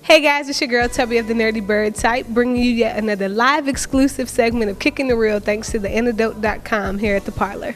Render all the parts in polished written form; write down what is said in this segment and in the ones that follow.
Hey guys, it's your girl Tubbi of the Nerdy Bird site, bringing you yet another live exclusive segment of Kicking the Real thanks to the antidote.com here at the parlor.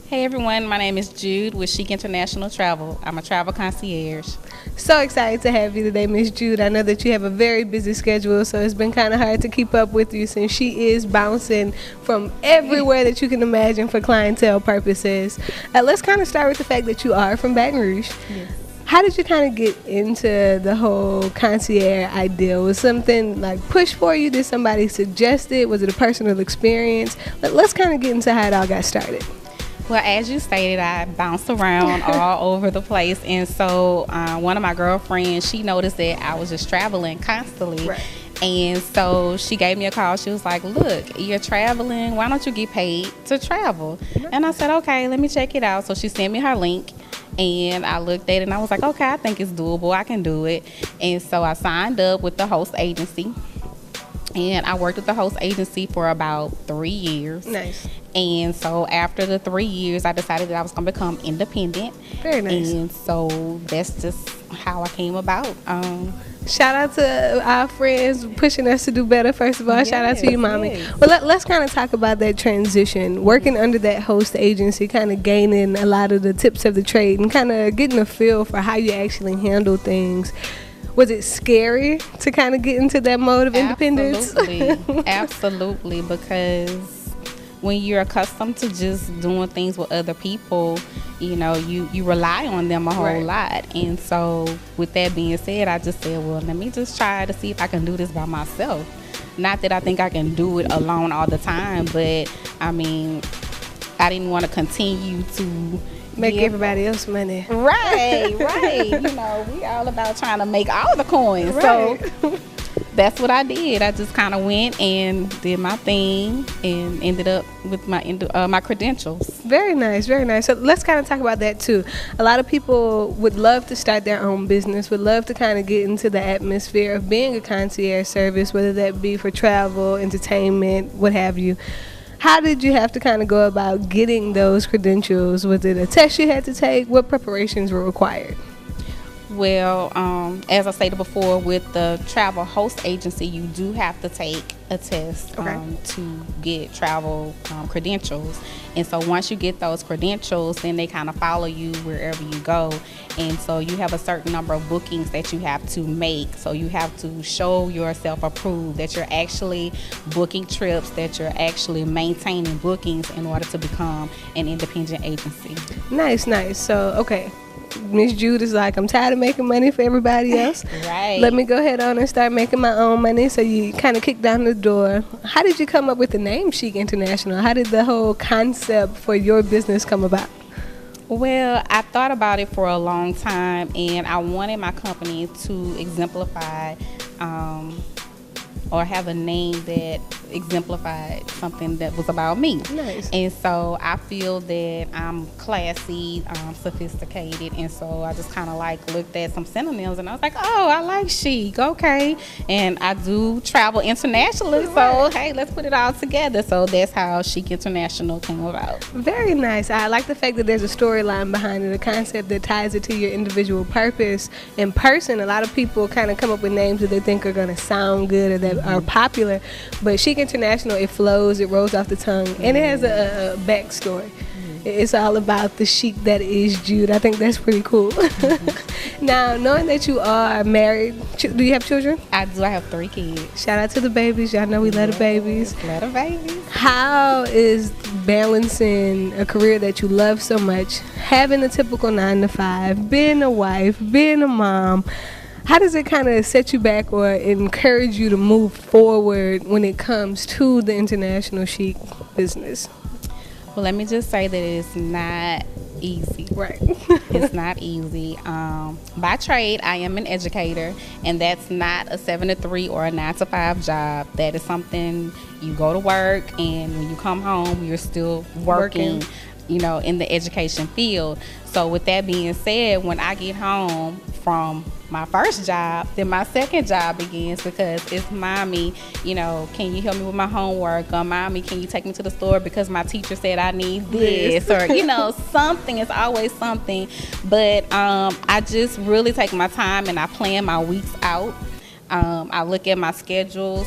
Hey everyone, my name is Jude with Chic International Travel. I'm a travel concierge. So excited to have you today, Miss Jude. I know that you have a very busy schedule, so it's been kind of hard to keep up with you since she is bouncing from everywhere that you can imagine for clientele purposes. Let's kind of start with the fact that you are from Baton Rouge. Yes. How did you kind of get into the whole concierge idea? Was something like pushed for you? Did somebody suggest it? Was it a personal experience? Let's kind of get into how it all got started. Well, as you stated, I bounced around all over the place, and so one of my girlfriends, she noticed that I was just traveling constantly. Right. And so she gave me a call. She was like, look, you're traveling. Why don't you get paid to travel? Right. And I said, okay, let me check it out. So she sent me her link. And I looked at it and I was like, okay, I think it's doable. I can do it. And so I signed up with the host agency. And I worked with the host agency for about 3 years. Nice. And so after the 3 years, I decided that I was going to become independent. Very nice. And so that's just how I came about. Shout out to our friends pushing us to do better, first of all. Yes, shout out to you, Mommy. Yes. Well, let's kind of talk about that transition. Working under that host agency, kind of gaining a lot of the tips of the trade and kind of getting a feel for how you actually handle things. Was it scary to kind of get into that mode of independence? Absolutely. Absolutely, because when you're accustomed to just doing things with other people, you know, you rely on them a whole lot. And so with that being said, I just said, well, let me just try to see if I can do this by myself. Not that I think I can do it alone all the time, but I mean, I didn't want to continue to make everybody else money. Right. You know, we all about trying to make all the coins. Right. So that's what I did. I just kind of went and did my thing and ended up with my credentials. Very nice, very nice. So let's kind of talk about that too. A lot of people would love to start their own business, would love to kind of get into the atmosphere of being a concierge service, whether that be for travel, entertainment, what have you. How did you have to kind of go about getting those credentials? Was it a test you had to take? What preparations were required? Well, as I stated before, with the travel host agency, you do have to take a test to get travel credentials. And so once you get those credentials, then they kind of follow you wherever you go. And so you have a certain number of bookings that you have to make. So you have to show yourself approved that you're actually booking trips, that you're actually maintaining bookings in order to become an independent agency. Nice. So, okay. Miss Jude is like, I'm tired of making money for everybody else. Right. Let me go ahead on and start making my own money. So you kind of kick down the door. How did you come up with the name Chic International? How did the whole concept for your business come about? Well, I thought about it for a long time, and I wanted my company to exemplify or have a name that exemplified something that was about me. Nice. And so I feel that I'm classy, sophisticated, and so I just kind of like looked at some synonyms and I was like, oh, I like chic, okay. And I do travel internationally, so hey, let's put it all together. So that's how Chic International came about. Very nice. I like the fact that there's a storyline behind it, a concept that ties it to your individual purpose. In person, a lot of people kind of come up with names that they think are going to sound good or that are popular, but Chic International, it flows, it rolls off the tongue, and it has a backstory. It's all about the chic that is Jude. I think that's pretty cool. Now, knowing that you are married, do you have children? I do. I have 3 kids. Shout out to the babies. Y'all know we love the babies. Love the babies. How is balancing a career that you love so much, having a typical 9 to 5, being a wife, being a mom? How does it kind of set you back or encourage you to move forward when it comes to the international chic business? Well, let me just say that it's not easy. Right. It's not easy. By trade, I am an educator, and that's not a 7 to 3 or a 9 to 5 job. That is something you go to work, and when you come home, you're still working. You know, in the education field. So with that being said, when I get home from my first job, then my second job begins, because it's mommy, you know, can you help me with my homework? Or mommy, can you take me to the store because my teacher said I need this? Or, you know, something. It's always something. But I just really take my time and I plan my weeks out. I look at my schedules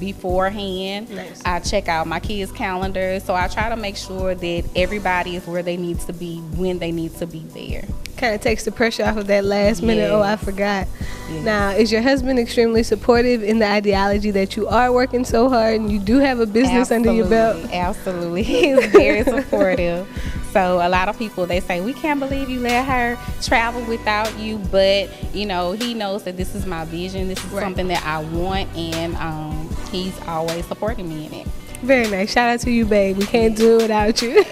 beforehand. Nice. I check out my kids' calendars. So I try to make sure that everybody is where they need to be when they need to be there. Kind of takes the pressure off of that last minute, Yes. oh, I forgot. Yes. Now, is your husband extremely supportive in the ideology that you are working so hard and you do have a business under your belt? Absolutely. He's very supportive. So a lot of people, they say, we can't believe you let her travel without you. But, you know, he knows that this is my vision. This is something that I want. And he's always supporting me in it. Very nice. Shout out to you, babe. We can't do it without you.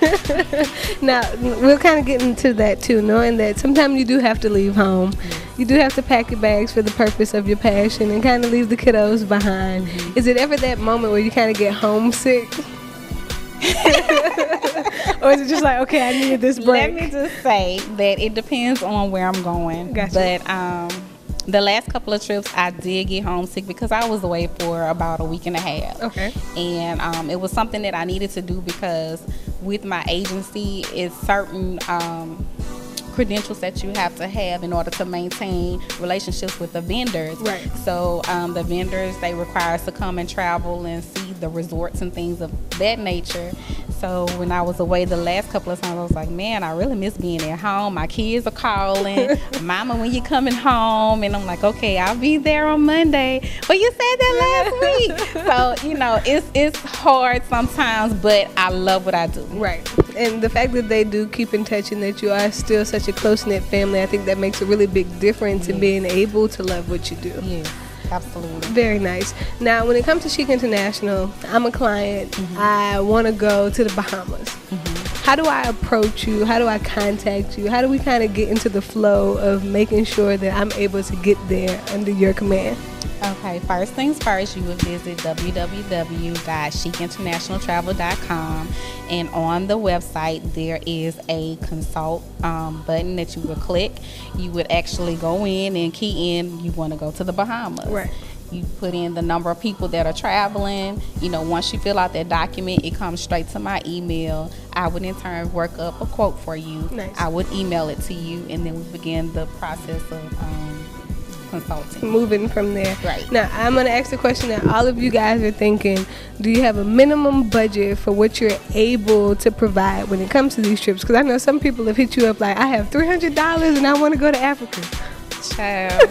Now, we're kind of getting to that, too, knowing that sometimes you do have to leave home. You do have to pack your bags for the purpose of your passion and kind of leave the kiddos behind. Is it ever that moment where you kind of get homesick? Or is it just like, okay, I needed this break? Let me just say that it depends on where I'm going. Gotcha. But the last couple of trips, I did get homesick because I was away for about a week and a half. Okay. And it was something that I needed to do because with my agency, it's certain credentials that you have to have in order to maintain relationships with the vendors. Right. So the vendors, they require us to come and travel and see the resorts and things of that nature. So when I was away the last couple of times, I was like, man, I really miss being at home. My kids are calling, Mama, when you coming home? And I'm like, okay, I'll be there on Monday. But you said that last week. So, you know, it's hard sometimes, but I love what I do. Right. And the fact that they do keep in touch and that you are still such a close-knit family, I think that makes a really big difference in being able to love what you do. Yes, absolutely. Very nice. Now, when it comes to Chic International, I'm a client. I want to go to the Bahamas. How do I approach you? How do I contact you? How do we kind of get into the flow of making sure that I'm able to get there under your command? Okay, first things first, you would visit www.chicinternationaltravel.com, and on the website there is a consult button that you would click. You would actually go in and key in you want to go to the Bahamas. Right. You put in the number of people that are traveling. You know, once you fill out that document, it comes straight to my email. I would in turn work up a quote for you. Nice. I would email it to you, and then we begin the process of consulting. Moving from there. Right. Now, I'm going to ask the question that all of you guys are thinking. Do you have a minimum budget for what you're able to provide when it comes to these trips? Because I know some people have hit you up like, I have $300 and I want to go to Africa. Child.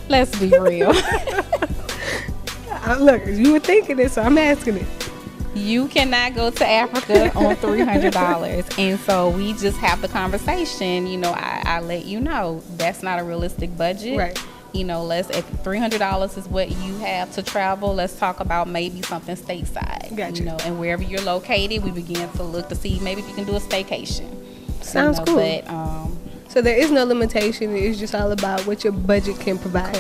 Let's be real. Look, you were thinking it, so I'm asking it. You cannot go to Africa on $300. And so we just have the conversation. You know, I let you know that's not a realistic budget. Right. You know, if $300 is what you have to travel, let's talk about maybe something stateside. Gotcha. You know, and wherever you're located, we begin to look to see maybe if you can do a staycation. Sounds cool. But so there is no limitation. It's just all about what your budget can provide.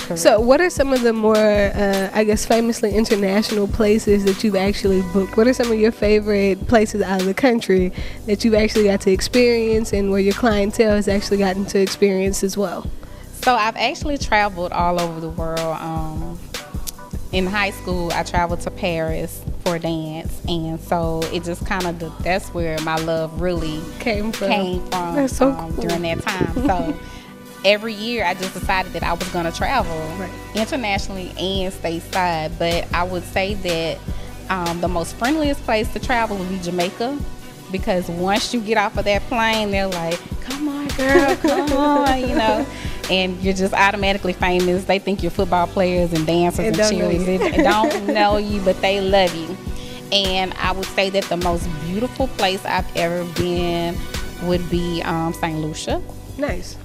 correct. So what are some of the more, I guess, famously international places that you've actually booked? What are some of your favorite places out of the country that you've actually got to experience and where your clientele has actually gotten to experience as well? So I've actually traveled all over the world. In high school, I traveled to Paris for dance, and so it just kind of that's where my love really Came from. That's so cool. during that time. So every year, I just decided that I was going to travel internationally and stateside. But I would say that the most friendliest place to travel would be Jamaica, because once you get off of that plane, they're like, "Come on, girl, come on," you know. And you're just automatically famous. They think you're football players and dancers and cheerleaders. They don't know you, but they love you. And I would say that the most beautiful place I've ever been would be St. Lucia. Nice.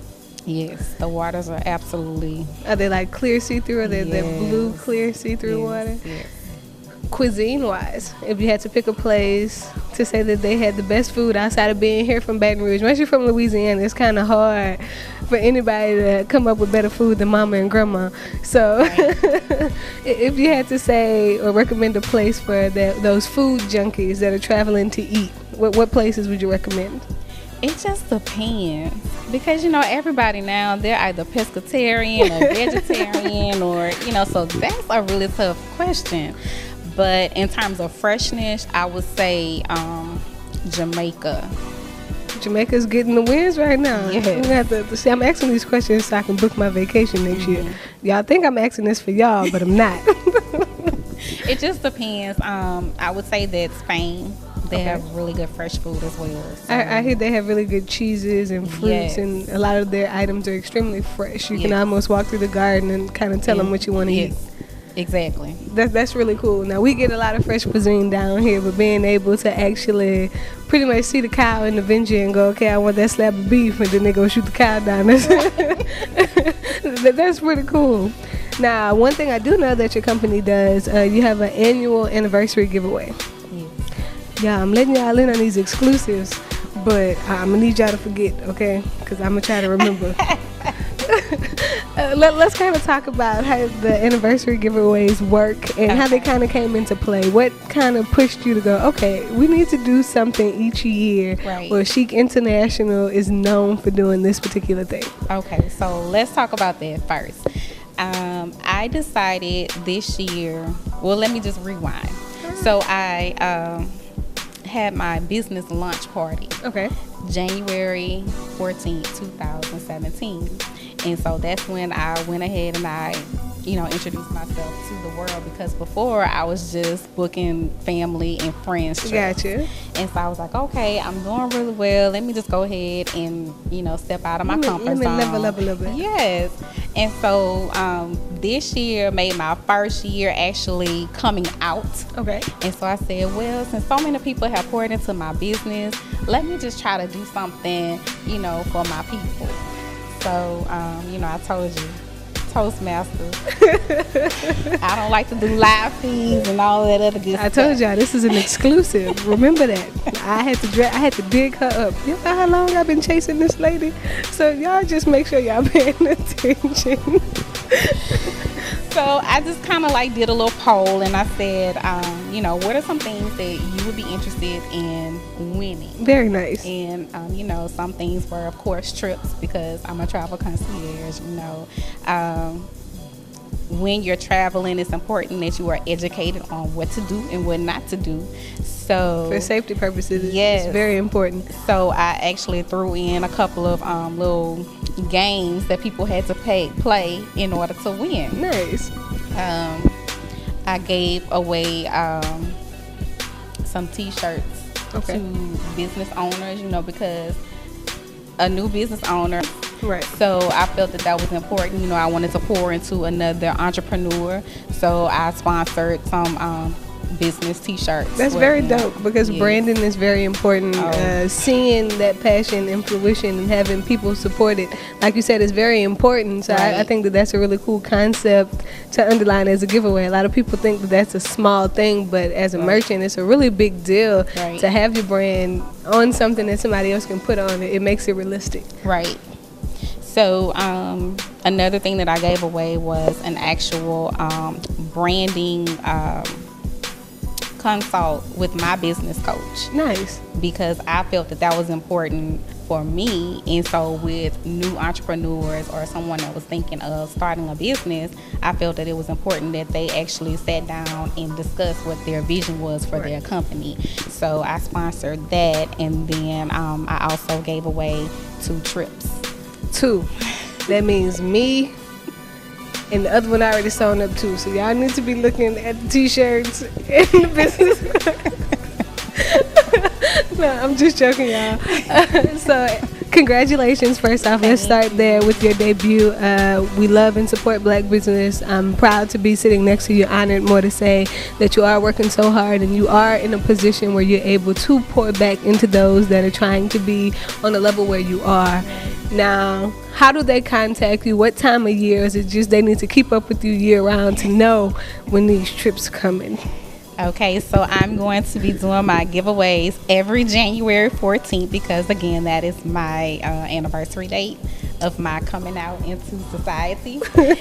Yes, the waters are absolutely... Are they like clear see-through, or they're the blue clear see-through water? Yes. Cuisine-wise, if you had to pick a place to say that they had the best food outside of being here from Baton Rouge, once you're from Louisiana, it's kind of hard for anybody to come up with better food than mama and grandma. So if you had to say or recommend a place for those food junkies that are traveling to eat, what places would you recommend? It just depends, because, you know, everybody now, they're either pescatarian or vegetarian, or, you know, so that's a really tough question. But in terms of freshness, I would say Jamaica. Jamaica's getting the wins right now. Yes. I'm gonna have to see. I'm asking these questions so I can book my vacation next year. Y'all think I'm asking this for y'all, but I'm not. It just depends. I would say that Spain, they have really good fresh food as well. So. I hear they have really good cheeses and fruits, and a lot of their items are extremely fresh. You can almost walk through the garden and kind of tell them what you want to eat. Exactly. That's really cool. Now, we get a lot of fresh cuisine down here, but being able to actually pretty much see the cow in the venture and go, okay, I want that slab of beef, and then they go shoot the cow down. That's pretty cool. Now, one thing I do know that your company does, you have an annual anniversary giveaway. Yeah, I'm letting y'all in on these exclusives, but I'm going to need y'all to forget, okay? Because I'm going to try to remember. Let's kind of talk about how the anniversary giveaways work and how they kind of came into play. What kind of pushed you to go, okay, we need to do something each year where Chic International is known for doing this particular thing? Okay, so let's talk about that first. I decided this year, well, let me just rewind. So I had my business launch party. January 14th, 2017. And so that's when I went ahead and I, introduced myself to the world, because before I was just booking family and friends trips. Gotcha. And so I was like, okay, I'm doing really well. Let me just go ahead and, step out of my comfort zone. Let me level up a little bit. Yes. And so this year made my first year actually coming out. And so I said, well, since so many people have poured into my business, let me just try to do something, for my people. So, I told you, Toastmasters. I don't like to do live feeds and all that other good stuff. I told y'all this is an exclusive. Remember that. I had to dig her up. You know how long I've been chasing this lady? So y'all just make sure y'all paying attention. So I just kind of did a little poll, and I said, what are some things that you would be interested in winning? Very nice. And, some things were, of course, trips, because I'm a travel concierge, when you're traveling, it's important that you are educated on what to do and what not to do. So for safety purposes, it's very important. So I actually threw in a couple of little games that people had to play in order to win. Nice. I gave away some T-shirts to business owners, because a new business owner. Right. So I felt that was important. I wanted to pour into another entrepreneur. So I sponsored some business T-shirts. That's very dope, because branding is very important. Seeing that passion and fruition and having people support it, like you said, is very important. So I think that's a really cool concept to underline as a giveaway. A lot of people think that that's a small thing, but as a merchant, it's a really big deal to have your brand on something that somebody else can put on it. It makes it realistic. Right. So another thing that I gave away was an actual branding consult with my business coach. Nice. Because I felt that was important for me. And so with new entrepreneurs or someone that was thinking of starting a business, I felt that it was important that they actually sat down and discussed what their vision was for their company. So I sponsored that, and then I also gave away 2 trips. 2. That means me, and the other one I already sewn up too. So y'all need to be looking at the T-shirts and the business. No, I'm just joking, y'all. So congratulations, first off. Let's start there with your debut. We love and support Black business. I'm proud to be sitting next to you, honored more to say that you are working so hard and you are in a position where you're able to pour back into those that are trying to be on the level where you are. Now, how do they contact you? What time of year? Is it just they need to keep up with you year round to know when these trips coming? Okay, so I'm going to be doing my giveaways every January 14th, because again, that is my anniversary date of my coming out into society. So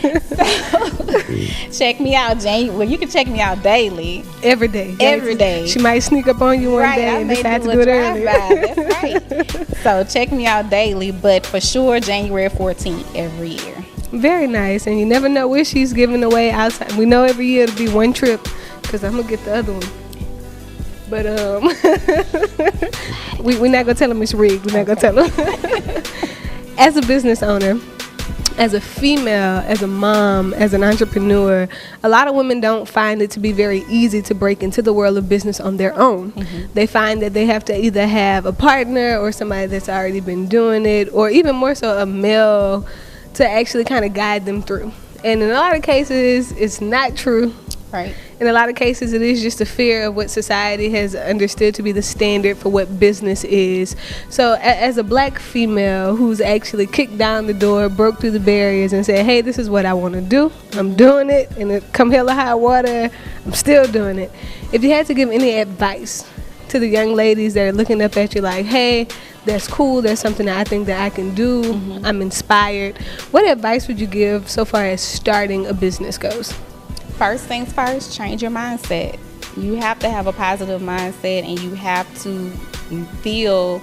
check me out, you can check me out daily. Every day. Every day. She might sneak up on you one day and decide to do it early. That's right. So check me out daily, but for sure January 14th every year. Very nice. And you never know what she's giving away outside. We know every year it'll be one trip, because I'm going to get the other one. But we're not gonna tell them it's rigged. We're not gonna tell them. As a business owner, as a female, as a mom, as an entrepreneur, a lot of women don't find it to be very easy to break into the world of business on their own. They find that they have to either have a partner or somebody that's already been doing it, or even more so a male to actually kind of guide them through. And in a lot of cases, it's not true. Right. In a lot of cases, it is just a fear of what society has understood to be the standard for what business is. So as a black female who's actually kicked down the door, broke through the barriers and said, hey, this is what I want to do. I'm doing it. And it come hell or high water, I'm still doing it. If you had to give any advice to the young ladies that are looking up at you like, hey, that's cool, that's something that I think that I can do, I'm inspired, what advice would you give so far as starting a business goes? First things first, change your mindset. You have to have a positive mindset, and you have to feel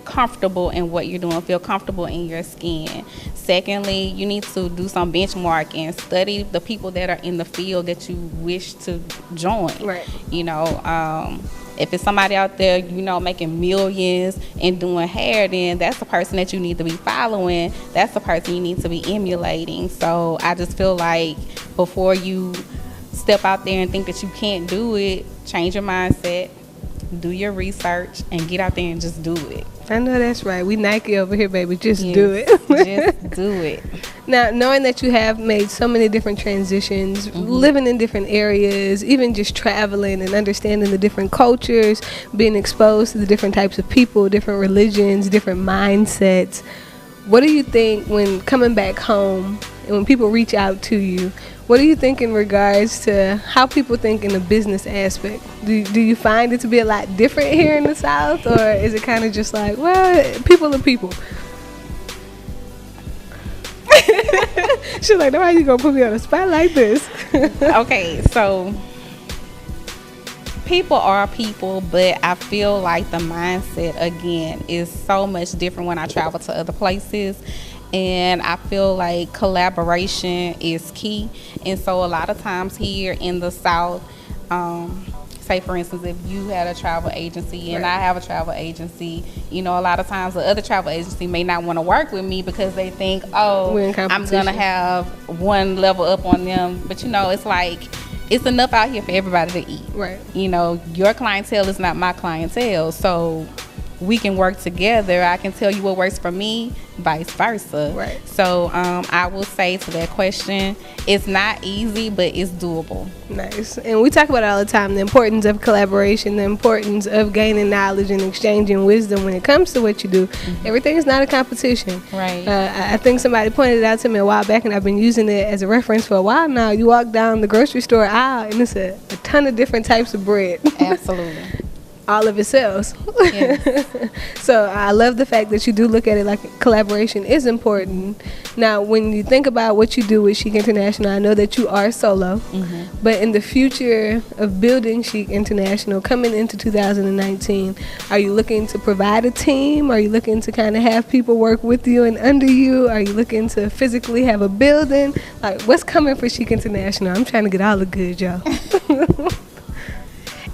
comfortable in what you're doing, feel comfortable in your skin. Secondly, you need to do some benchmarking, study the people that are in the field that you wish to join. Right. You know, if it's somebody out there, you know, making millions and doing hair, then that's the person that you need to be following. That's the person you need to be emulating. So I just feel like before you step out there and think that you can't do it, change your mindset, do your research, and get out there and just do it. I know that's right. We Nike over here, baby. Just do it. Just do it. Now, knowing that you have made so many different transitions, living in different areas, even just traveling and understanding the different cultures, being exposed to the different types of people, different religions, different mindsets, what do you think when coming back home and when people reach out to you, what do you think in regards to how people think in the business aspect? Do you find it to be a lot different here in the South, or is it kind of just like, well, people are people? She's like, why are you going to put me on a spot like this? Okay, so people are people, but I feel like the mindset, again, is so much different when I travel to other places. And I feel like collaboration is key. And so a lot of times here in the South, say for instance, if you had a travel agency and I have a travel agency, you know, a lot of times the other travel agency may not want to work with me because they think, oh, I'm going to have one level up on them. But, you know, it's like, it's enough out here for everybody to eat. Right. You know, your clientele is not my clientele. So we can work together. I can tell you what works for me, vice versa. Right. So I will say to that question, it's not easy, but it's doable. Nice. And we talk about it all the time, the importance of collaboration, the importance of gaining knowledge and exchanging wisdom when it comes to what you do. Everything is not a competition. Right. I think somebody pointed it out to me a while back, and I've been using it as a reference for a while now. You walk down the grocery store aisle, and it's a ton of different types of bread. Absolutely. All of it sells. Yes. So I love the fact that you do look at it like collaboration is important. Now, when you think about what you do with Chic International, I know that you are solo, but in the future of building Chic International, coming into 2019, are you looking to provide a team? Are you looking to kind of have people work with you and under you? Are you looking to physically have a building? Like, what's coming for Chic International? I'm trying to get all the good, y'all.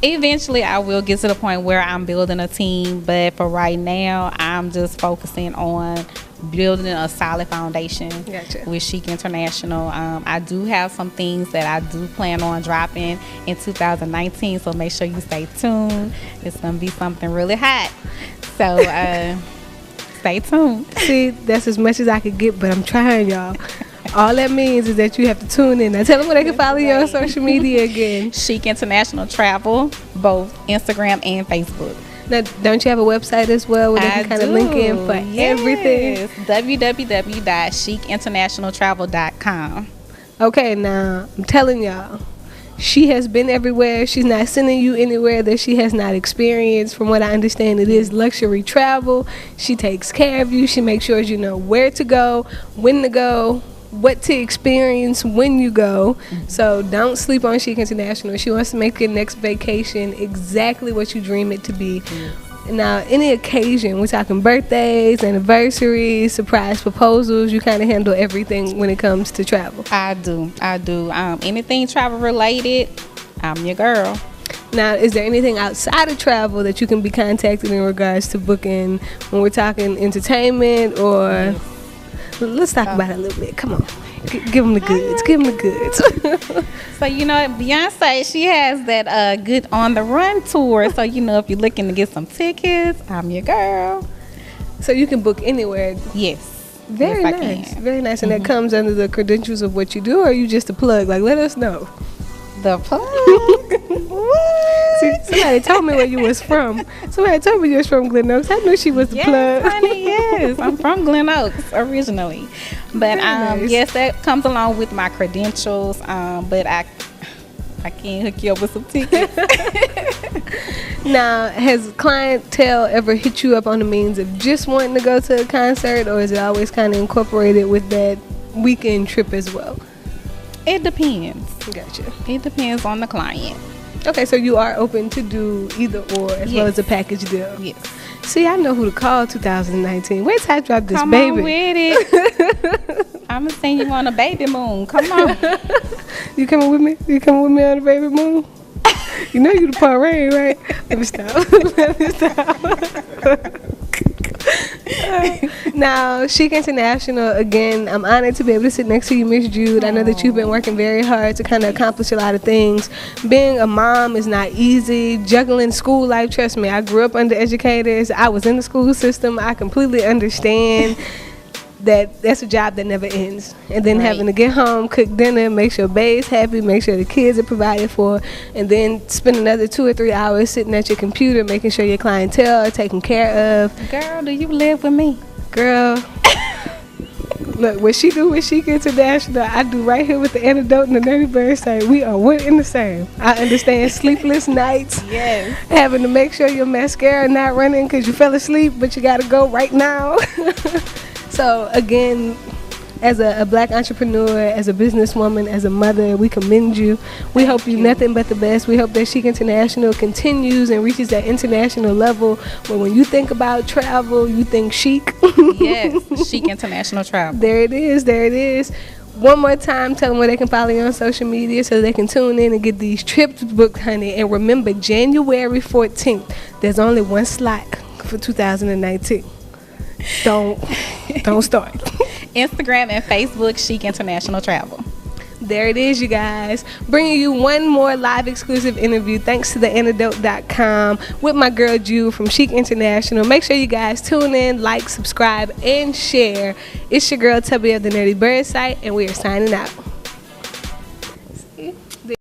Eventually, I will get to the point where I'm building a team, but for right now, I'm just focusing on building a solid foundation with Chic International. I do have some things that I do plan on dropping in 2019, so make sure you stay tuned. It's going to be something really hot. So stay tuned. See, that's as much as I could get, but I'm trying, y'all. All that means is that you have to tune in. Now tell them where they can follow you on social media again. Chic International Travel, both Instagram and Facebook. Now, don't you have a website as well where they can kind of link in for everything? www.chicinternationaltravel.com. Okay, now I'm telling y'all, she has been everywhere. She's not sending you anywhere that she has not experienced. From what I understand, it is luxury travel. She takes care of you. She makes sure you know where to go, when to go, what to experience when you go. So don't sleep on Chic International. She wants to make your next vacation exactly what you dream it to be. Now, any occasion, we're talking birthdays, anniversaries, surprise proposals, you kind of handle everything when it comes to travel. I do. Anything travel related, I'm your girl. Now, is there anything outside of travel that you can be contacted in regards to booking when we're talking entertainment or? Let's talk about it a little bit. Come on. Give them the goods. Give them the goods. So, Beyonce, she has that good on the run tour. So, if you're looking to get some tickets, I'm your girl. So you can book anywhere. Yes. Very nice. Very nice. And that comes under the credentials of what you do, or are you just a plug? Like, let us know. The plug? See, somebody told me where you was from. Somebody told me you was from Glen Oaks. I knew she was the plug. Honey, yes. I'm from Glen Oaks originally. But nice. yes, that comes along with my credentials. But I can't hook you up with some tickets. Now, has clientele ever hit you up on the means of just wanting to go to a concert, or is it always kind of incorporated with that weekend trip as well? It depends. Gotcha. It depends on the client. Okay, so you are open to do either or as well as a package deal. Yes. See, I know who to call 2019. Wait till I drop this Come baby. on with it. I'm going to send you on a baby moon. Come on. You coming with me? You coming with me on the baby moon? You know you the parade, right? Let me stop. Let me stop. Now, Chic International, again, I'm honored to be able to sit next to you, Miss Jude. I know that you've been working very hard to kind of accomplish a lot of things. Being a mom is not easy. Juggling school life, trust me, I grew up under educators. I was in the school system. I completely understand that's a job that never ends. And then having to get home, cook dinner, make sure bae's happy, make sure the kids are provided for, and then spend another 2 or 3 hours sitting at your computer making sure your clientele are taken care of. Girl, do you live with me? Girl, look, what she do with Chic International, I do right here with the Antidote and the Nerdy Bird say we are one and the same. I understand sleepless nights. Yes. Having to make sure your mascara not running because you fell asleep, but you got to go right now. So, again, as a black entrepreneur, as a businesswoman, as a mother, we commend you. We hope you nothing but the best. We hope that Chic International continues and reaches that international level where when you think about travel, you think chic. Yes, Chic International Travel. There it is. There it is. One more time, tell them where they can follow you on social media so they can tune in and get these trips booked, honey. And remember, January 14th, there's only one slot for 2019. Don't start. Instagram and Facebook, Chic International Travel. There it is, you guys. Bringing you one more live exclusive interview thanks to theantidote.com with my girl Jude from Chic International. Make sure you guys tune in, like, subscribe, and share. It's your girl Tubbi of the Nerdy Bird site, and we are signing out.